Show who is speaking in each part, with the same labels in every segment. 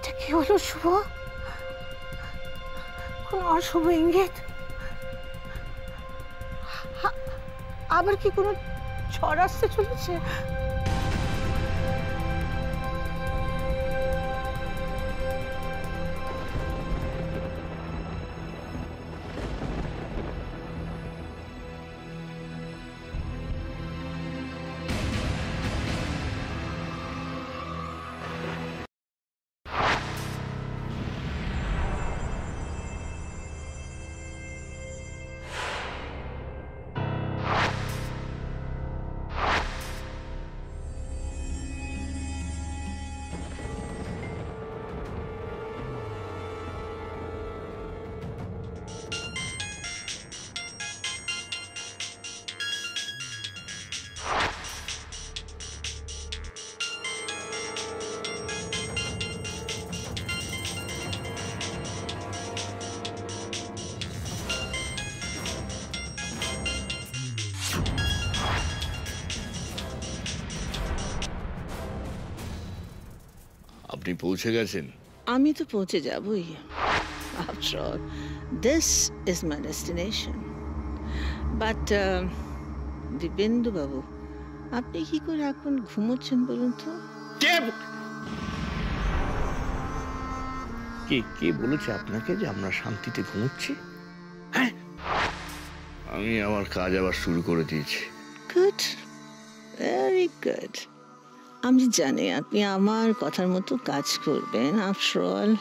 Speaker 1: এটা কি হলো শুভ? কোন অশুভ ইঙ্গিত? আবার কি কোনো ঝড় আসতে চলেছে?
Speaker 2: আপনি পৌঁছে গেছেন?
Speaker 1: আমি তো পৌঁছে যাবই। After all, this is my destination. But Dipendu বাবু, আপনি কি করে এখন ঘুমোচ্ছেন বলুন তো?
Speaker 2: কে বলেছে আপনাকে যে আমরা শান্তিতে ঘুমোচ্ছি? হ্যাঁ, আমি আমার কাজ আবার শুরু করে দিয়েছি।
Speaker 1: Good, very good. আমি জানি আপনি আমার কথার মতো কাজ করবেন। আফটার অল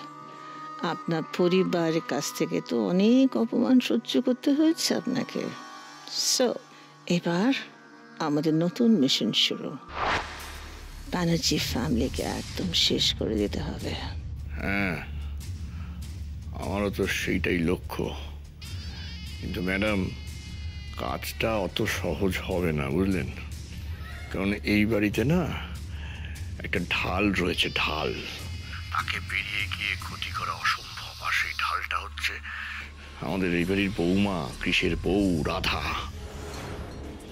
Speaker 1: আপনার পরিবারের কাছ থেকে তো অনেক অপমান সহ্য করতে হয়েছে আপনাকে। সো এবার আমাদের নতুন মিশন শুরু। ব্যানার্জি ফ্যামিলিকে একদম শেষ করে দিতে হবে।
Speaker 2: হ্যাঁ, আমারও তো সেইটাই লক্ষ্য। কিন্তু ম্যাডাম, কাজটা অত সহজ হবে না, বুঝলেন? কারণ এই বাড়িতে না একটা ঢাল রয়েছে, ঢাল। তাকে পেরিয়ে গিয়ে ক্ষতি করা অসম্ভব। আর সেই ঢালটা হচ্ছে আমাদের এই বাড়ির বৌমা, কৃষের বউ রাধা।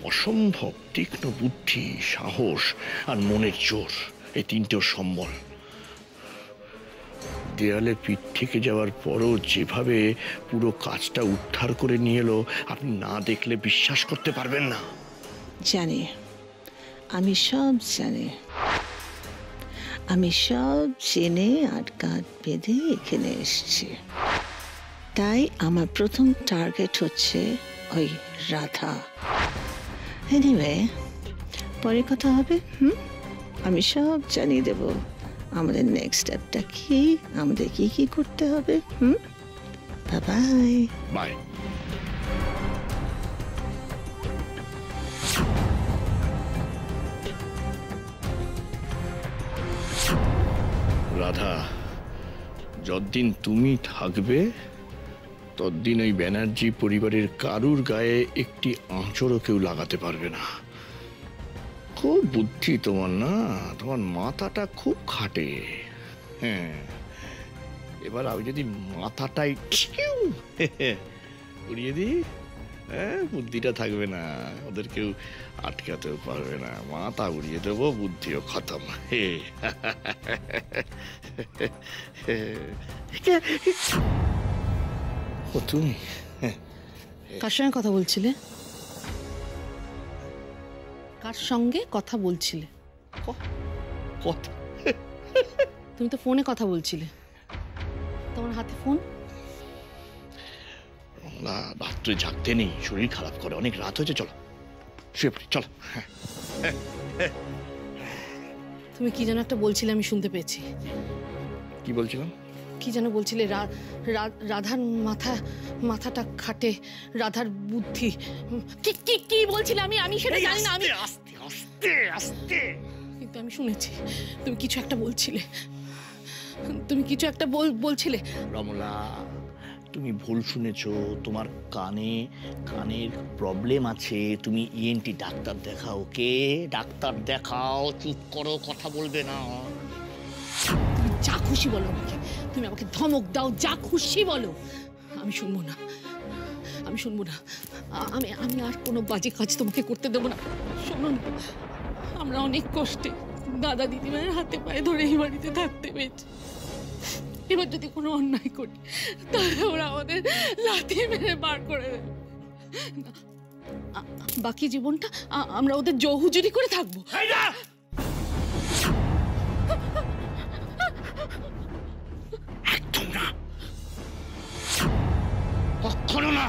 Speaker 2: অসম্ভব তীক্ষ্ণ বুদ্ধি, সাহস আর মনের জোর, এই তিনটেও সম্বল। দেয়ালে পিঠ থেকে যাওয়ার পরও যেভাবে পুরো কাজটা উদ্ধার করে নিয়ে এলো, আপনি না দেখলে বিশ্বাস করতে পারবেন না।
Speaker 1: জানি, আমি সব জানি। আমি সব জেনে আটকাট বেঁধে এখানে এসেছি। তাই আমার প্রথম টার্গেট হচ্ছে ওই রাধা। এনিওয়ে, পরে কথা হবে। আমি সব জানিয়ে দেব আমাদের নেক্সট স্টেপটা কি, আমাদের কি কি করতে হবে। Bye
Speaker 2: bye. রাধা, যতদিন তুমি থাকবে ততদিন ওই ব্যানার্জি পরিবারের কারুর গায়ে একটি আঁচড়ও কেউ লাগাতে পারবে না। খুব বুদ্ধি তোমার না, তোমার মাথাটা খুব খাটে। হ্যাঁ, এবার আমি যদি মাথাটাই উড়িয়ে দিই, হ্যাঁ, বুদ্ধিটা থাকবে না, ওদের কেউ আটকাতেও পারবে না। মাথা উড়িয়ে দেবো, বুদ্ধিও খতম। ও তুমি
Speaker 3: কার সঙ্গে কথা বলছিলে? কার সঙ্গে কথা বলছিলে?
Speaker 2: কথা?
Speaker 3: তুমি তো ফোনে কথা বলছিলে। তোমার হাতে ফোন?
Speaker 2: না, রাত্রে জাগতে নেই, শরীর খারাপ করে। অনেক রাত হয়েছে, চলো শুয়ে পড়ি, চলো।
Speaker 3: তুমি কি যেন একটা বলছিলে, আমি শুনতে পেয়েছি।
Speaker 2: কি বলছিলাম?
Speaker 3: কি যেন বলছিলে? রাধার মাথাটা খাটে, রাধার বুদ্ধি। কি বলছিলে? আমি সেটা জানি না। আমি
Speaker 2: আস্তে আস্তে আস্তে
Speaker 3: কিন্তু আমি শুনেছি তুমি কিছু একটা বলছিলে। তুমি কিছু একটা বলছিলে।
Speaker 2: রমলা, তুমি ভুল শুনেছো। তোমার কানের প্রবলেম আছে। তুমি ইএনটি ডাক্তার দেখাও। কে? ডাক্তার দেখাও। চুপ করো, কথা বলবে না।
Speaker 3: তুমি যা খুশি বলো আমাকে, তুমি আমাকে ধমক দাও, যা খুশি বলো, আমি শুনবো না। আমি আর কোনো বাজে কাজ তোমাকে করতে দেবো না। শোনো না, আমরা অনেক কষ্টে দাদা দিদিমায়ের হাতে পায়ে ধরে এই বাড়িতে থাকতে পেরেছি। এবার যদি কোনো অন্যায় করি তাহলে ওরা আমাদের লাথি মেরে বার করে দেবে। বাকি জীবনটা আমরা ওদের জহুজুরি করে থাকবো।
Speaker 2: একদম না, কখনো না।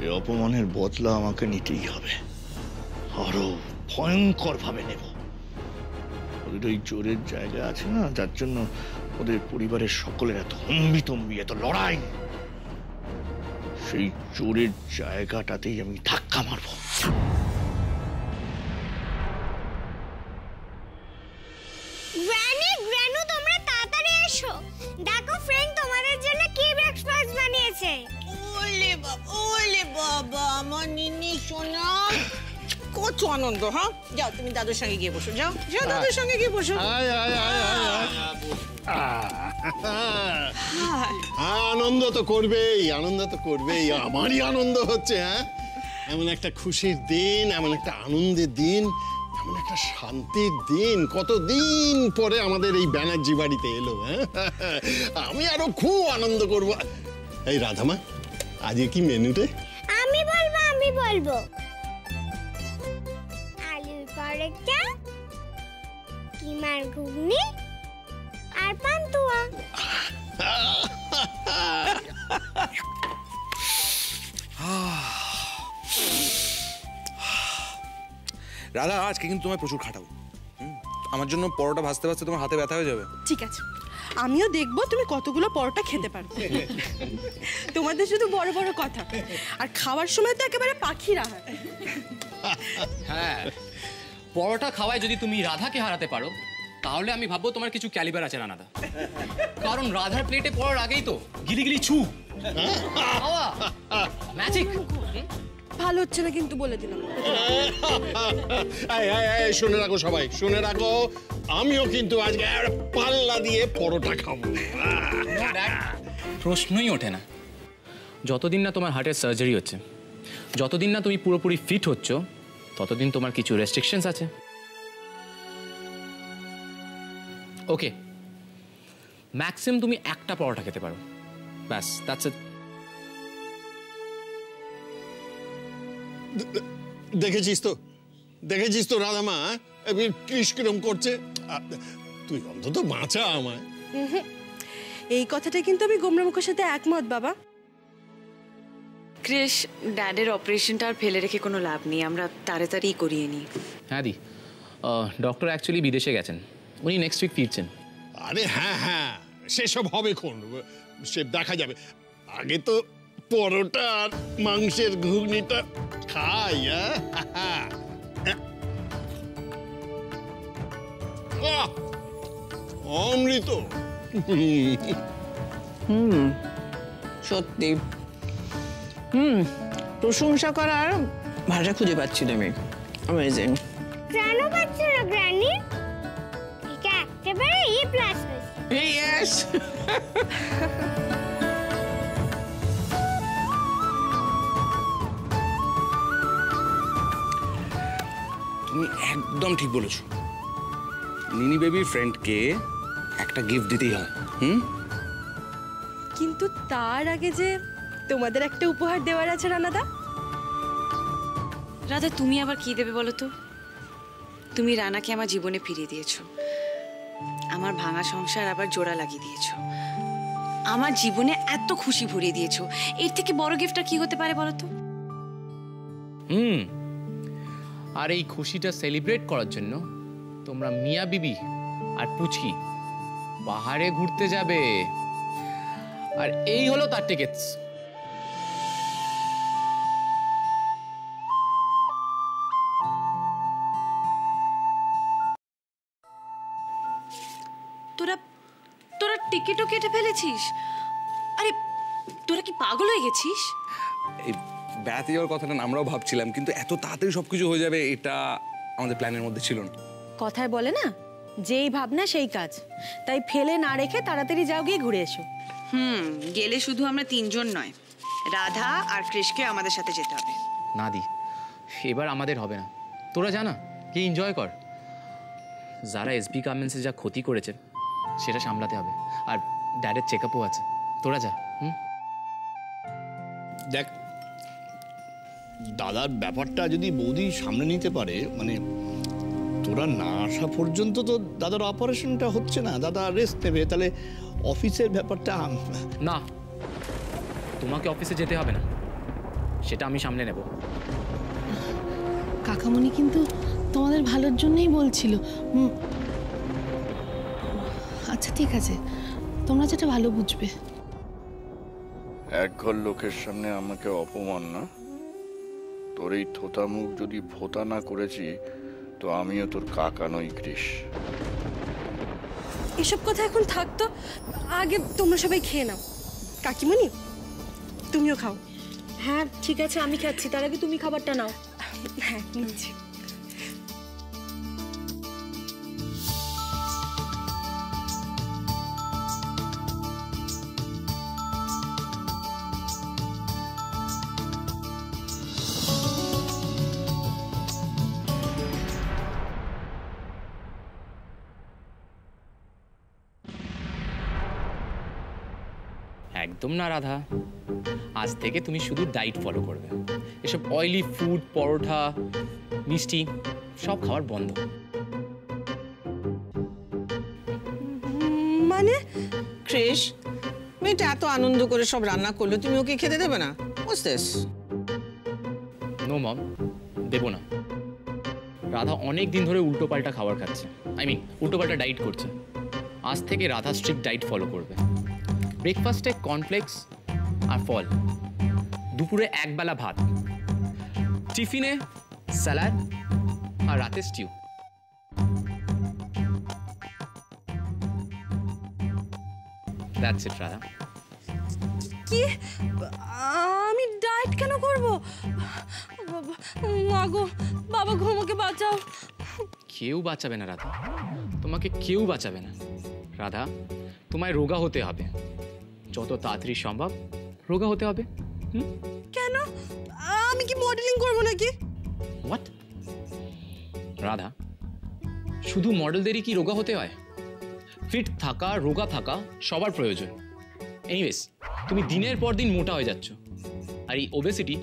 Speaker 2: এই অপমানের বদলা আমাকে নিতেই হবে, আরো ভয়ঙ্কর ভাবে নেব। ওদের ওই জোরের জায়গা আছে না, যার জন্য ওদের পরিবারের সকলের এত হম্বিতম্বি, এত লড়াই, সেই জোরের জায়গাটাতেই আমি ধাক্কা মারবো।
Speaker 4: গ্রানু, তোমরা তাড়াতাড়ি এসো, দেখো ফ্রেন্ড তোমাদের জন্য কি ব্রেকফাস্ট বানিয়েছে।
Speaker 1: ওলে বাবা, আমার নিনি সোনা, কত আনন্দ। হ্যাঁ, যাও তুমি দাদুর সঙ্গে গিয়ে বসো, যাও যাও দাদুর সঙ্গে গিয়ে বসো।
Speaker 5: আনন্দ তো করবেই, আনন্দ তো করবেই, আমারই আনন্দ হচ্ছে। হ্যাঁ, এমন একটা খুশির দিন, এমন একটা আনন্দের দিন, এমন একটা শান্তির দিন, কতদিন পরে আমাদের এই ব্যানার্জি বাড়িতে এলো। হ্যাঁ, আমি আরো খুব আনন্দ করব। এই রাধামা, আজকে কি মেনুতে?
Speaker 4: আমি বলবো আলুর পরোটা, কিমার ঘুগনি আর পান্তুয়া।
Speaker 6: রাধা, আজকে কিন্তু তোমায় প্রচুর খাটাবো। আমার জন্য পরোটা ভাজতে ভাজতে তোমার হাতে ব্যথা হয়ে যাবে।
Speaker 7: ঠিক আছে, আমিও দেখবো তুমি কতগুলো পরোটা খেতে পারো। তোমাদের শুধু বড় বড় কথা, আর খাওয়ার সময় তো একেবারে পাখির আহার।
Speaker 8: হ্যাঁ, পরোটা খাওয়ায় যদি তুমি রাধাকে হারাতে পারো তাহলে আমি ভাববো তোমার কিছু ক্যালিবার আছে রানাদা। কারণ রাধার প্লেটে পড়ার আগেই তো গিলিগিলি ছু ম্যাজিক।
Speaker 7: ভালো হচ্ছে না কিন্তু, বলে দিলাম।
Speaker 5: শুনে রাখো সবাই, শুনে রাখো, আমিও কিন্তু আজকে পাল্লা দিয়ে পরোটা খাবো।
Speaker 8: প্রশ্নই ওঠে না। যতদিন না তোমার হার্টের সার্জারি হচ্ছে, যতদিন না তুমি পুরোপুরি ফিট হচ্ছ, ততদিন তোমার কিছু রেস্ট্রিকশনস আছে। ওকে, ম্যাক্সিমাম তুমি একটা পরোটা খেতে পারো, ব্যাস, দ্যাটস ইট।
Speaker 5: দেখেছিস তো রাধামা, কৃষ কিরম করছে। তুই অন্তত বাঁচা আমায়।
Speaker 7: এই কথাটা কিন্তু আমি গোমরা মুখের সাথে একমত বাবা।
Speaker 9: ক্রিশ, ড্যাডের অপারেশনটা আর ফেলে রেখে কোনো লাভ নেই, আমরা তাড়াতাড়ি করিয়ে নিই।
Speaker 8: হ্যাঁ দি, ডক্টর অ্যাকচুয়ালি বিদেশে গেছেন, উনি নেক্সট উইক ফিরছেন।
Speaker 5: আরে হ্যাঁ, সেসব হবে কোন, সে দেখা যাবে। আগে তো পরোটা আর মাংসের ঘুগনিটা খাই। অমৃত।
Speaker 1: সত্যি, প্রশংসা করার ভাষা খুঁজে পাচ্ছি না আমি। অ্যামেজিং।
Speaker 4: কেন পাচ্ছ না গ্রানি? এটা একেবারে E+ হয়েছে।
Speaker 1: ইয়েস।
Speaker 6: তুমি একদম ঠিক বলেছো। নিনি বেবির ফ্রেন্ডকে একটা গিফট দিতেই হয়।
Speaker 7: কিন্তু তার আগে যে তোমাদের একটা উপহার দেওয়ার আছে রানাদা।
Speaker 9: রাধা, তুমি আবার কি দেবে বলো তো? তুমি রানাকে আমার জীবনে ফিরিয়ে দিয়েছো, আমার ভাঙা সংসার আবার জোড়া লাগিয়ে দিয়েছো, আমার জীবনে এত খুশি ভরিয়ে দিয়েছো। এর থেকে বড় গিফট আর কি হতে পারে বলো তো?
Speaker 8: আর এই খুশিটা সেলিব্রেট করার জন্য তোমরা মিয়া বিবি আর পুচকি পাহাড়ে ঘুরতে যাবে, আর এই হলো তার টিকিটস।
Speaker 9: তোরা টিকিটও কেটে ফেলেছিস? আরে তোরা কি পাগল হয়ে গেছিস?
Speaker 6: এই বেড়াতে যাওয়ার কথাটা আমরাও ভাবছিলাম, কিন্তু এত তাড়াতাড়ি সবকিছু হয়ে যাবে এটা আমাদের প্ল্যানের মধ্যে ছিল না।
Speaker 7: কথায় বলে না, যেই ভাবনা সেই কাজ, তাই ফেলে না রেখে তাড়াতাড়ি যাও, গিয়ে ঘুরে এসো।
Speaker 9: গেলে শুধু আমরা তিনজন নয়, রাধা আর কৃষকে আমাদের সাথে যেতে হবে।
Speaker 8: না দি, এবার আমাদের হবে না, তোরা জানা কি এনজয় কর। যারা এসবি গার্মেন্টসে যা ক্ষতি করেছে সেটা সামলাতে হবে, আর ড্যাডের চেক আপও আছে। তোরা যা।
Speaker 2: দেখ, দাদার ব্যাপারটা যদি বৌদি সামনে নিতে পারে, মানে তোরা না আসা পর্যন্ত তো দাদার অপারেশনটা হচ্ছে না, দাদা রেস্ট নেবে, তাহলে অফিসের ব্যাপারটা
Speaker 8: না, তোমাকে অফিসে যেতে হবে না, সেটা আমি সামলে নেব।
Speaker 3: কাকামণি কিন্তু তোমাদের ভালোর জন্যই বলছিল। আচ্ছা ঠিক আছে, তোমরা যেটা ভালো বুঝবে।
Speaker 2: এক ঘর লোকের সামনে আমাকে অপমান না, তোর এই থোতা মুখ যদি ভোতা না করেছি তো আমিও তোর কাকা নই কৃষ।
Speaker 7: এসব কথা এখন থাকতো, আগে তোমরা সবাই খেয়ে নাও। কাকিমণি তুমিও খাও।
Speaker 10: হ্যাঁ ঠিক আছে, আমি খাচ্ছি, তার আগে তুমি খাবারটা নাও।
Speaker 7: হ্যাঁ নিচ্ছি।
Speaker 8: একদম না রাধা, আজ থেকে তুমি শুধু ডায়েট ফলো করবে। এসব অয়েলি ফুড, পরোটা, মিষ্টি সব খাওয়ার বন্ধ।
Speaker 7: মানে
Speaker 1: কৃষ, মেয়েটা এত আনন্দ করে সব রান্না করলো, তুমি ওকে খেতে দেবে না? What's this?
Speaker 8: নো মম, দেবো না। রাধা অনেক দিন ধরে উল্টোপাল্টা খাবার খাচ্ছে, উল্টোপাল্টা ডায়েট করছে। আজ থেকে রাধা স্ট্রিক্ট ডায়েট ফলো করবে। ব্রেকফাস্টে কর্নফ্লেক্স আর ফল, দুপুরে একবেলা ভাত, টিফিনে স্যালাড আর রাতে স্টিউ। That's it Radha.
Speaker 7: কি? আমি ডায়েট কেন করব? মাগো, বাবা ঘুমোকে বাঁচাও।
Speaker 8: কেউ বাঁচাবে না রাধা, তোমাকে কেউ বাঁচাবে না। রাধা, তোমায় রোগা হতে হবে, যত তাড়াতাড়ি সম্ভব রোগা হতে হবে।
Speaker 7: কেন? আমি কি মডেলিং করব নাকি?
Speaker 8: হোয়াট? রাধা, শুধু মডেলদেরই কি রোগা হতে হয়? ফিট থাকা, রোগা থাকা সবার প্রয়োজন। এনিওয়েজ, তুমি দিনের পর দিন মোটা হয়ে যাচ্ছ, আর এই ওবেসিটি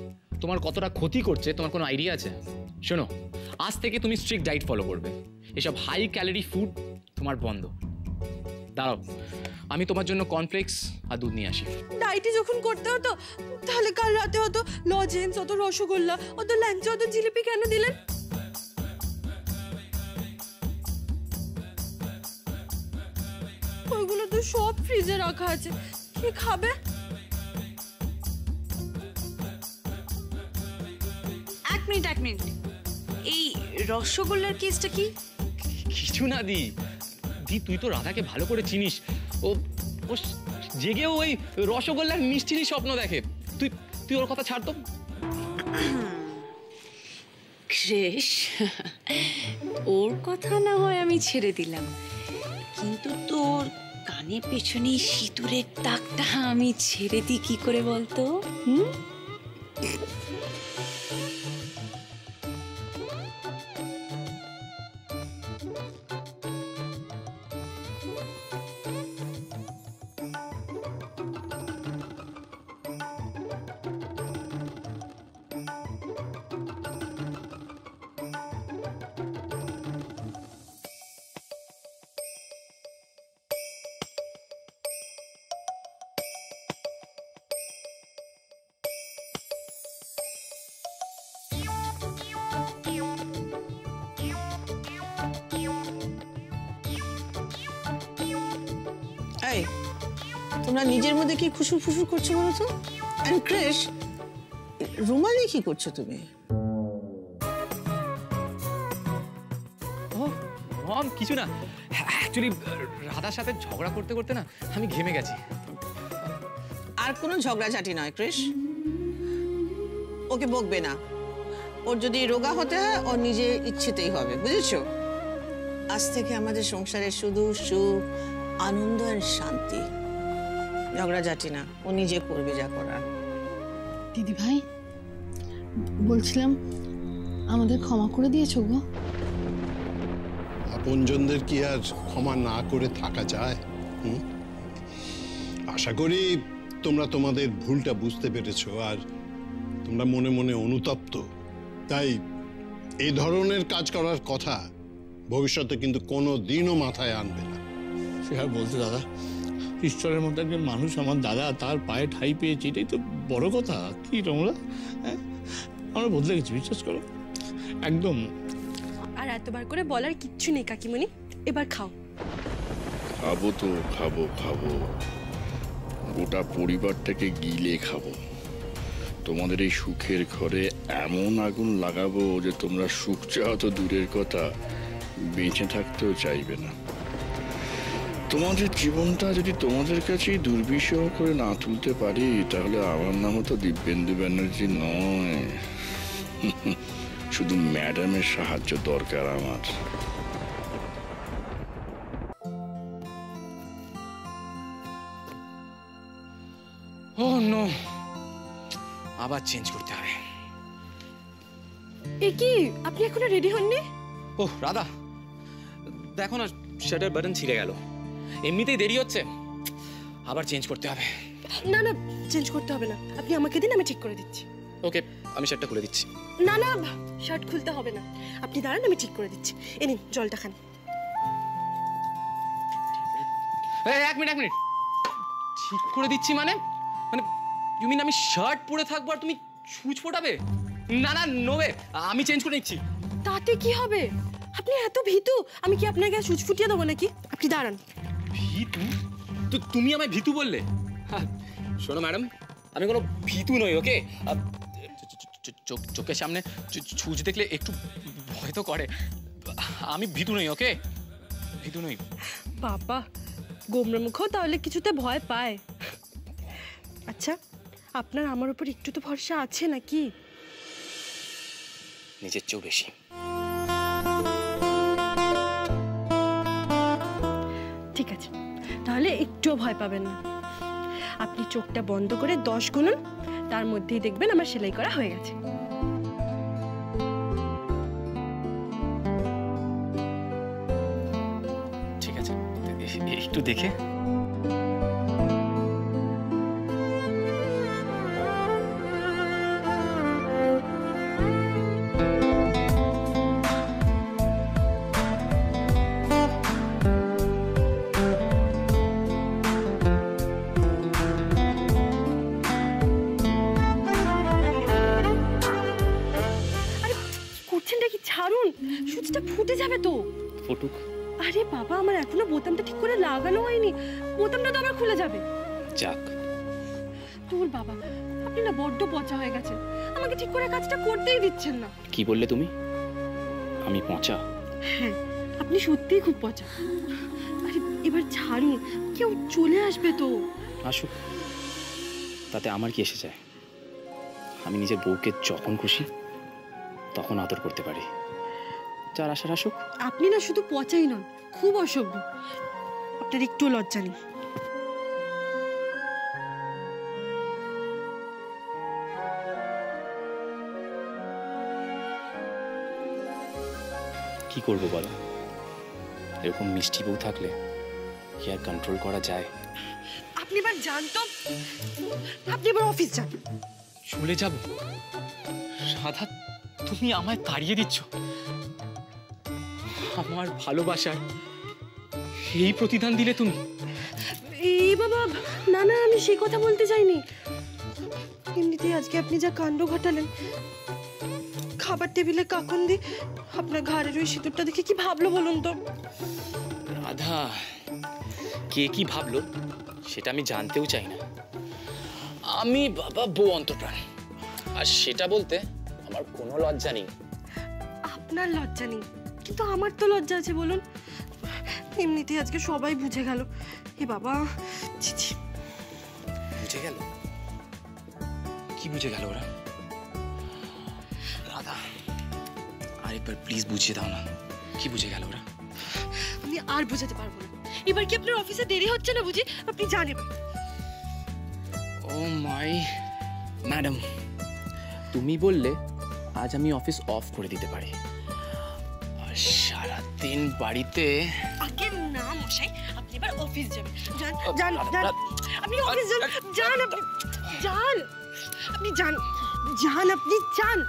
Speaker 8: তোমার কতটা ক্ষতি করছে তোমার কোনো আইডিয়া আছে? শোনো, আজ থেকে তুমি স্ট্রিক্ট ডায়েট ফলো করবে। এসব হাই ক্যালোরি ফুড তোমার বন্ধ। দাঁড়াও, আমি তোমার জন্য কর্নফ্লেক্স আর দুধ নিয়ে আসি।
Speaker 7: ডায়েটে যখন করতে হতো, তাহলে কাল রাতে হতো লজেন্স, অত রসগোল্লা, অত ল্যাংচা, অত জিলিপি কেন দিলেন? ওইগুলো তো সব ফ্রিজে রাখা আছে, কে খাবে?
Speaker 9: এক মিনিট, এই রসগোল্লার কেসটা কি?
Speaker 8: কিছু না দি, তুই তো রাধাকে ভালো করে চিনিস। ও জেগেও ওই রসগোল্লার মিষ্টিরই স্বপ্ন দেখে। তুই ওর কথা ছাড় তো।
Speaker 9: কৃষ, ওর কথা না হয় আমি ছেড়ে দিলাম, কিন্তু তোর কানের পেছনে সিঁদুরের দাগটা আমি ছেড়ে দিই কি করে বলতো?
Speaker 1: এই, তোমরা নিজের মধ্যে কি খুশুর ফুসুর করছো বলো তো? আর কৃষ, রুমালি কি করছো তুমি?
Speaker 8: কিছু না, অ্যাকচুয়ালি রাধার সাথে ঝগড়া করতে করতে না আমি ঘেমে গেছি।
Speaker 1: আর কোনো ঝগড়াঝাটি নয় কৃষ, ওকে বকবে না। ওর যদি রোগা হতে হয় ওর নিজের ইচ্ছেতেই হবে, বুঝেছো? আজ থেকে আমাদের সংসারে শুধু সুখ, আনন্দ আর শান্তি, ঝগড়াঝাটি না। ও নিজে করবে যা করার।
Speaker 3: দিদি ভাই, বলছিলাম আমাদের ক্ষমা করে দিয়েছো গো?
Speaker 5: আপনজনদের কি আর ক্ষমা না করে থাকা যায়? আশা করি তোমরা তোমাদের ভুলটা বুঝতে পেরেছো আর তোমরা মনে মনে অনুতপ্ত। তাই এই ধরনের কাজ করার কথা ভবিষ্যতে কিন্তু কোনো দিনও মাথায় আনবে না।
Speaker 2: সে আর বলতে দাদা, ঈশ্বরের মতো একজন মানুষ আমার দাদা, তার পায়ে ঠাই পেয়েছে, এটাই তো বড় কথা। কি তোমরা আমরা বদলে গেছি, বিশ্বাস করো একদম।
Speaker 7: আর এতবার করে বলার কিচ্ছু নেই কাকিমণি, এবার খাও।
Speaker 2: খাবো তো খাবো খাবো, গোটা পরিবারটাকে গিলে খাবো। তোমাদের এই সুখের ঘরে এমন আগুন লাগাবো যে তোমরা সুখ চাও তো দূরের কথা, বেঁচে থাকতেও চাইবে না। তোমাদের জীবনটা যদি তোমাদের কাছেই দুর্বিষহ করে না তুলতে পারি, তাহলে আমার নামও তো দিব্যেন্দু ব্যানার্জি নয়। শুধু ম্যাডামের সাহায্য দরকার আমার।
Speaker 8: ও নো, আবার চেঞ্জ করতে হবে।
Speaker 7: এ কি, আপনি এখনো রেডি হননি?
Speaker 8: ওহ রাধা, দেখো না শাটার বাটন ছিঁড়ে গেল, এমনিতেই দেরি হচ্ছে, আবার চেঞ্জ করতে হবে।
Speaker 7: না না, চেঞ্জ করতে হবে না, আপনি আমাকে দিন, আমি ঠিক করে দিচ্ছি।
Speaker 8: ওকে, আমি শার্টটা খুলে দিচ্ছি।
Speaker 7: না না, শার্ট খুলতে হবে না, আপনি দাঁড়ান, আমি ঠিক করে দিচ্ছি। এ নিন জলটা খান।
Speaker 8: এক মিনিট, ঠিক করে দিচ্ছি মানে মানে ইউ মিন আমি শার্ট পরে থাকবো আর তুমি সুচ ফোটাবে? না না, নোবে, আমি চেঞ্জ করে নিচ্ছি।
Speaker 7: তাতে কি হবে? আপনি এত ভীতু, আমি কি আপনাকে সুচ ফুটিয়ে দেবো নাকি? আপনি দাঁড়ান।
Speaker 8: ভীতু? তো তুমি আমায় ভীতু বললে? শোনো ম্যাডাম, আমি কোনো ভীতু নই, ওকে? চোখের সামনে ছুঁচ দেখলে একটু ভয় তো করে, আমি ভীতু নই, ওকে? ভীতু নই।
Speaker 7: বাবা, গোমরা মুখও তাহলে কিছুতে ভয় পায়। আচ্ছা, আপনার আমার উপর একটু তো ভরসা আছে নাকি?
Speaker 8: নিজের চেয়েও বেশি।
Speaker 7: ঠিক আছে, তাহলে একটুও ভয় পাবেন না। আপনি চোখটা বন্ধ করে 10 গুনুন, তার মধ্যেই দেখবেন আমার সেলাই করা হয়ে গেছে।
Speaker 8: ঠিক আছে, একটু দেখে।
Speaker 7: ছাড়ুন, সুচটা ফুটে যাবে তো।
Speaker 8: ফুটুক।
Speaker 7: আরে বাবা, আমার এখনো বোতামটা ঠিক করে লাগানো হয়নি, বোতামটা তো আবার খুলে যাবে।
Speaker 8: যাক।
Speaker 7: তোর বাবা, আপনি না বড্ড পচা হয়ে গেছেন, আমাকে ঠিক করে কাজটা করতেই দিচ্ছেন না।
Speaker 8: কি বললে তুমি? আমি পচা?
Speaker 7: হ্যাঁ, আপনি সত্যিই খুব পচা। আরে এবার ছাড়ুন, কেউ চলে আসবে তো।
Speaker 8: আসুক, তাতে আমার কি এসে যায়? আমি নিজের বউকে যখন খুশি তখন আদর করতে পারি, যার আশার আসুক।
Speaker 7: আপনি না শুধু পচাই নন, খুব অসভ্য, আপনার একটু লজ্জা নেই।
Speaker 8: কি করবো বলো, এরকম মিষ্টি বউ থাকলে কি আর কন্ট্রোল করা যায়?
Speaker 7: আপনি এবার যান তো, আপনি এবার অফিস যান।
Speaker 8: চলে যাব? রাধা, তুমি আমায় তাড়িয়ে দিচ্ছ? আমার ভালোবাসার এই প্রতিদান দিলে তুমি?
Speaker 7: এই বাবা, না না, আমি সেই কথা বলতে চাইনি। এমনিতেই আজকে আপনি যা কাণ্ড ঘটালেন, খাবার টেবিলে কাকুন্দি আপনার ঘাড়ের ওই সিঁদুরটা দেখে কি ভাবলো বলুন তো?
Speaker 8: রাধা, কে কি ভাবলো সেটা আমি জানতেও চাই না। আমি বাবা বউ অন্তপ্রাণ, আর সেটা বলতে আমার কোনো লজ্জা নেই।
Speaker 7: আপনার লজ্জা নেই, কিন্তু আমার তো লজ্জা আছে বলুন। এমনিতেই আজকে সবাই বুঝে গেল। এ বাবা, ছি।
Speaker 8: বুঝে গেল? কি বুঝে গেল ওরা? রাধা, আরেকবার প্লিজ বুঝিয়ে দাও না, কি বুঝে গেল ওরা?
Speaker 7: আমি আর বোঝাতে পারবো না। এবার কি আপনার অফিসে দেরি হচ্ছে না বুঝি? আপনি জানেন।
Speaker 8: ও মাই ম্যাডাম, তুমি বললে আজ আমি অফিস অফ করে দিতে পারি। আর সারাদিন বাড়িতে
Speaker 7: আগে না মশাই, আপনি এবার অফিস যাবেন। যান যান যান, আপনি অফিস যান, যান আপনি, যান আপনি, যান যান আপনি, যান।